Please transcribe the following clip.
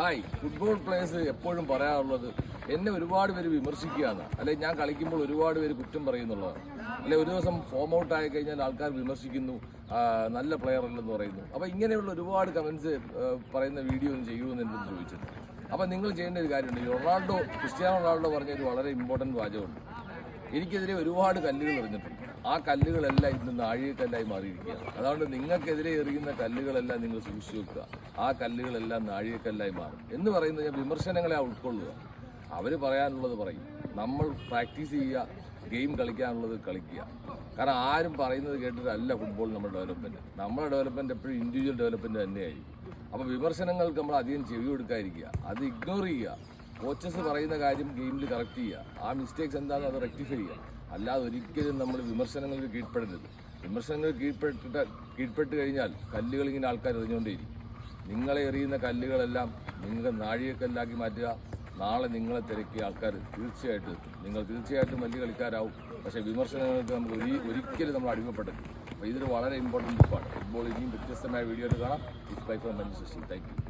Hi, football players എപ്പോഴും പറയാറുള്ളത് എന്നെ ഒരുപാട് പേര് വിമർശിക്കുകയാണ്, അല്ലെങ്കിൽ ഞാൻ കളിക്കുമ്പോൾ ഒരുപാട് പേര് കുറ്റം പറയുന്നുള്ളതാണ്, അല്ലെ ഒരു ദിവസം ഫോം ഔട്ട് ആയി കഴിഞ്ഞാൽ ആൾക്കാർ വിമർശിക്കുന്നു, നല്ല പ്ലെയർ അല്ലെന്ന് പറയുന്നു. അപ്പോൾ ഇങ്ങനെയുള്ള ഒരുപാട് കമൻസ് പറയുന്ന വീഡിയോ ഒന്നും ചെയ്യുമെന്ന് എന്നോട് ചോദിച്ചത്. അപ്പോൾ നിങ്ങൾ ചെയ്യേണ്ട ഒരു കാര്യമുണ്ട്. ക്രിസ്ത്യാനോ റൊണാൾഡോ പറഞ്ഞൊരു വളരെ ഇമ്പോർട്ടൻറ്റ് വാചകമുണ്ട്. എനിക്കെതിരെ ഒരുപാട് കല്ലുകൾ എറിഞ്ഞിട്ടുണ്ട്, ആ കല്ലുകളെല്ലാം ഇന്ന് നാഴികക്കല്ലായി മാറിയിരിക്കുകയാണ്. അതുകൊണ്ട് നിങ്ങൾക്കെതിരെ എറിയുന്ന കല്ലുകളെല്ലാം നിങ്ങൾ സൂക്ഷിച്ചു വെക്കുക, ആ കല്ലുകളെല്ലാം നാഴികക്കല്ലായി മാറും എന്ന് പറയുന്നത് ഞാൻ വിമർശനങ്ങളെ ഉൾക്കൊള്ളുക. അവർ പറയാനുള്ളത് പറയും, നമ്മൾ പ്രാക്ടീസ് ചെയ്യുക, ഗെയിം കളിക്കാനുള്ളത് കളിക്കുക. കാരണം ആരും പറയുന്നത് കേട്ടിട്ടല്ല ഫുട്ബോൾ നമ്മുടെ ഡെവലപ്മെൻറ്റ് എപ്പോഴും ഇൻഡിവിജ്വൽ ഡെവലപ്മെൻറ്റ് തന്നെയായിരിക്കും. അപ്പോൾ വിമർശനങ്ങൾക്ക് നമ്മൾ അധികം ചെവി കൊടുക്കാതിരിക്കുക, അത് ഇഗ്നോർ ചെയ്യുക. കോച്ചസ് പറയുന്ന കാര്യം ഗെയിമിൽ കറക്റ്റ് ചെയ്യുക, ആ മിസ്റ്റേക്സ് എന്താണെന്ന് അത് റെക്ടിഫൈ ചെയ്യുക. അല്ലാതെ ഒരിക്കലും നമ്മൾ വിമർശനങ്ങൾക്ക് കീഴ്പ്പെടരുത്. വിമർശനങ്ങൾ കീഴ്പ്പെട്ട് കഴിഞ്ഞാൽ കല്ലുകൾ ഇങ്ങനെ ആൾക്കാർ എറിഞ്ഞുകൊണ്ടേയിരിക്കും. നിങ്ങളെ എറിയുന്ന കല്ലുകളെല്ലാം നിങ്ങൾക്ക് നാഴികക്കല്ലാക്കി മാറ്റുക. നാളെ നിങ്ങളെ തിരക്കിയ ആൾക്കാർ തീർച്ചയായിട്ടും എത്തും. നിങ്ങൾ തീർച്ചയായിട്ടും വലിയ കളിക്കാരാവും. പക്ഷേ വിമർശനങ്ങൾക്ക് നമുക്ക് ഒരിക്കലും നമ്മൾ അടിമപ്പെടരുത്. അപ്പോൾ ഇതൊരു വളരെ ഇമ്പോർട്ടൻറ്റ് ബുക്കാണ്. ഫുട്ബോൾ ഇനിയും വ്യത്യസ്തമായ വീഡിയോയിൽ കാണാം. It's bye from Manju Sasi. Thank U.